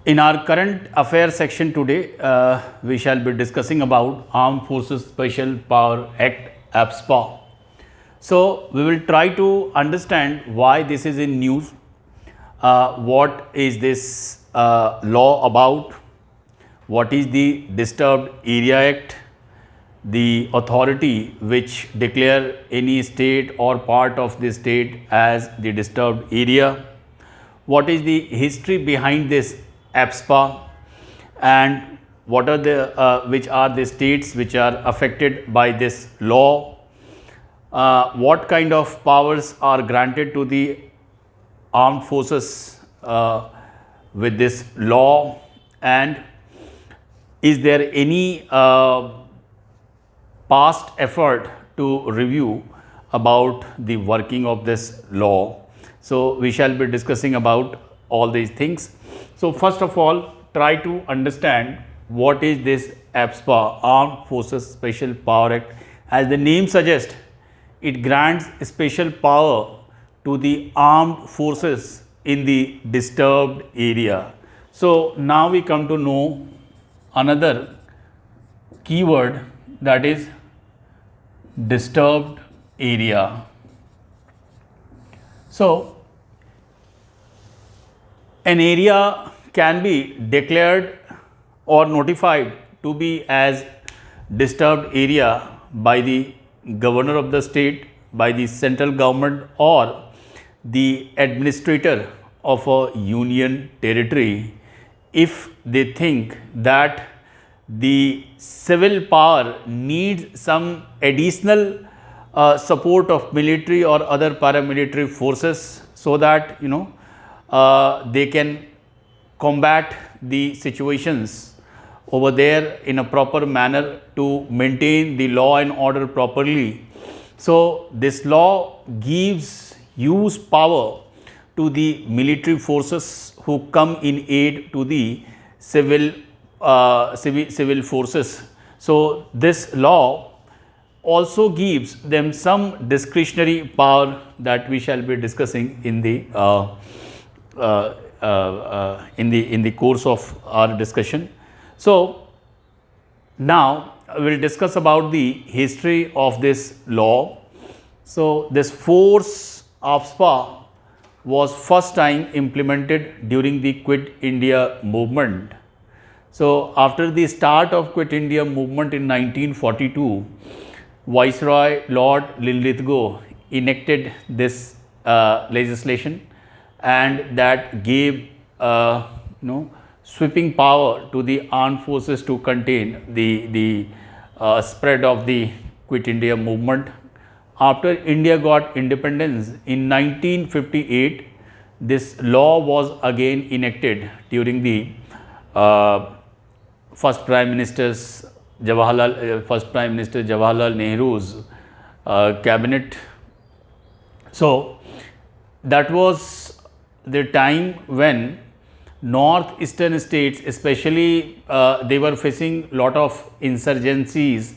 In our current affairs section today, we shall be discussing about Armed Forces Special Power Act AFSPA. So, we will try to understand why this is in news, what is this law about, what is the Disturbed Area Act, the authority which declare any state or part of the state as the disturbed area, what is the history behind this AFSPA, and what are the which are the states which are affected by this law, what kind of powers are granted to the armed forces with this law, and is there any past effort to review about the working of this law. So, we shall be discussing about all these things. So, first of all, try to understand what is this AFSPA, Armed Forces Special Power Act. As the name suggests, it grants special power to the armed forces in the disturbed area. So, now we come to know another keyword, that is disturbed area. So, an area can be declared or notified to be as disturbed area by the governor of the state, by the central government, or the administrator of a union territory if they think that the civil power needs some additional support of military or other paramilitary forces, so that they can combat the situations over there in a proper manner to maintain the law and order properly. So, this law gives huge power to the military forces who come in aid to the civil forces. So, this law also gives them some discretionary power that we shall be discussing in the course of our discussion. So, now we will discuss about the history of this law. So, this force AFSPA was first time implemented during the Quit India movement. So, after the start of Quit India movement in 1942, Viceroy Lord Linlithgow enacted this legislation, and that gave sweeping power to the armed forces to contain the spread of the Quit India movement. After India got independence in 1958, this law was again enacted during the first Prime Minister Jawaharlal Nehru's cabinet. So, that was the time when northeastern states, especially they were facing lot of insurgencies,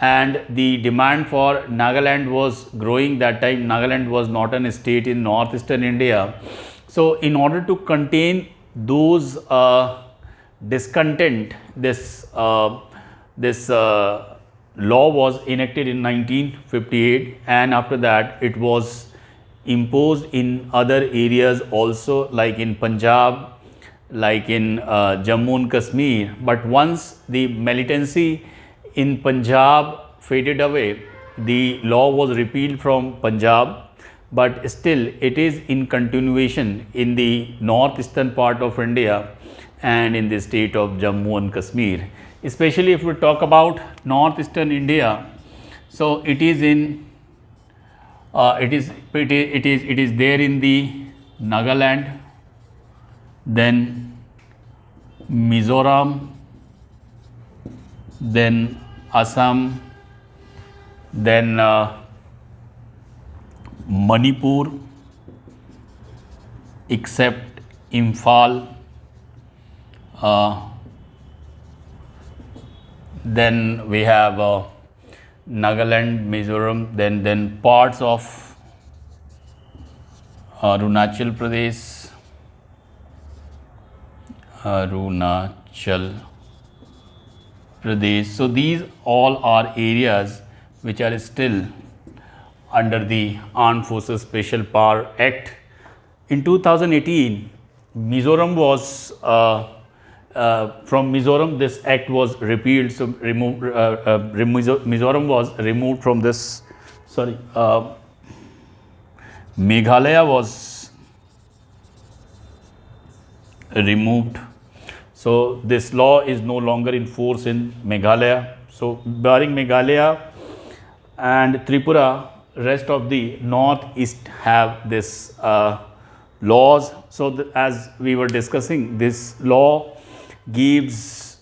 and the demand for Nagaland was growing. That time Nagaland was not a state in northeastern India. So, in order to contain those discontent, this law was enacted in 1958, and after that it was imposed in other areas also, like in Punjab, like in Jammu and Kashmir. But once the militancy in Punjab faded away, the law was repealed from Punjab, but still it is in continuation in the northeastern part of India and in the state of Jammu and Kashmir. Especially if we talk about northeastern India, so it is in it is there in the Nagaland, then Mizoram, then Assam, then Manipur, except Imphal, then we have Nagaland, Mizoram, then parts of Arunachal Pradesh, Arunachal Pradesh. So these all are areas which are still under the Armed Forces Special Power Act. In 2018, Mizoram was from Mizoram this act was repealed. So Mizoram was removed from this. Sorry, Meghalaya was removed. So this law is no longer in force in Meghalaya. So barring Meghalaya and Tripura, rest of the northeast have this laws. So as we were discussing, this law gives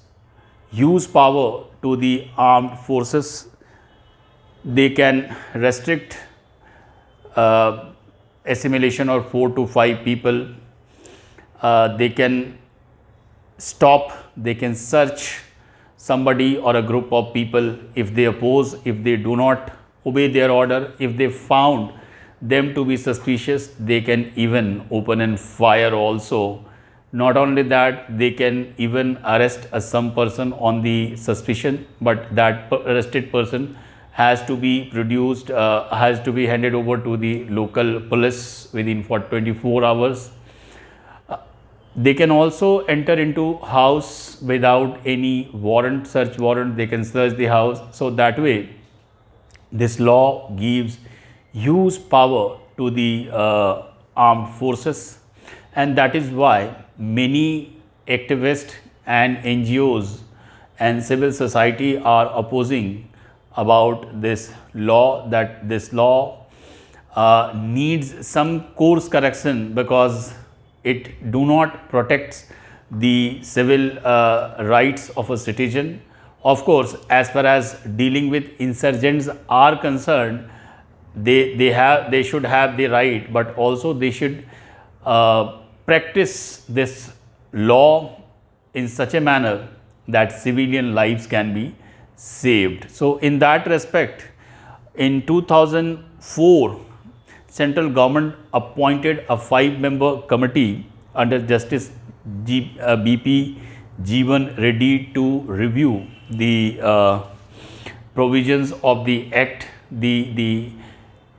huge power to the armed forces. They can restrict assimilation of 4 to 5 people. They can stop, they can search somebody or a group of people if they oppose, if they do not obey their order. If they found them to be suspicious, they can even open and fire also. Not only that, they can even arrest some person on the suspicion, but that arrested person has to be produced, has to be handed over to the local police within 24 hours. They can also enter into house without any warrant, search warrant. They can search the house. So that way, this law gives huge power to the armed forces, and that is why many activists and NGOs and civil society are opposing about this law, that this law needs some course correction because it do not protect the civil rights of a citizen. Of course, as far as dealing with insurgents are concerned, they should have the right, but also they should practice this law in such a manner that civilian lives can be saved. So in that respect, in 2004, central government appointed a 5-member committee under Justice BP Jeevan Reddy to review the provisions of the act. The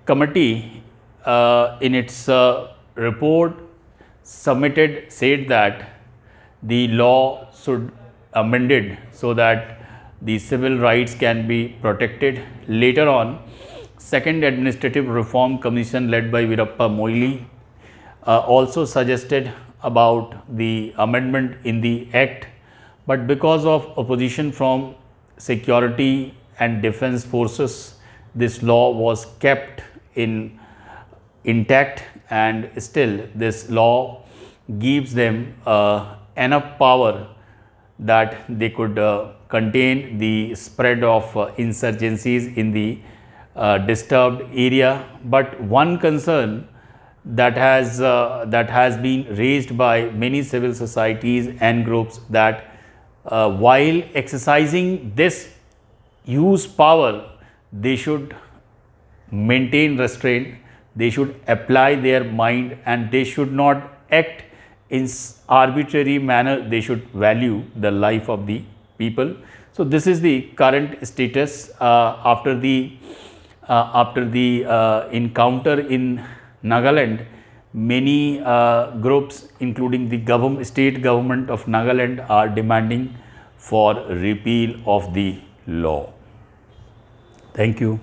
committee in its report submitted said that the law should amended so that the civil rights can be protected. Later on, Second Administrative Reform Commission led by Veerappa Moily also suggested about the amendment in the act, but because of opposition from security and defense forces, this law was kept intact, and still this law gives them enough power that they could contain the spread of insurgencies in the disturbed area. But one concern that has been raised by many civil societies and groups, that while exercising this huge power, they should maintain restraint, they should apply their mind, and they should not act in arbitrary manner. They should value the life of the people. So this is the current status after the encounter in Nagaland. Many groups, including the state government of Nagaland, are demanding for repeal of the law. Thank you.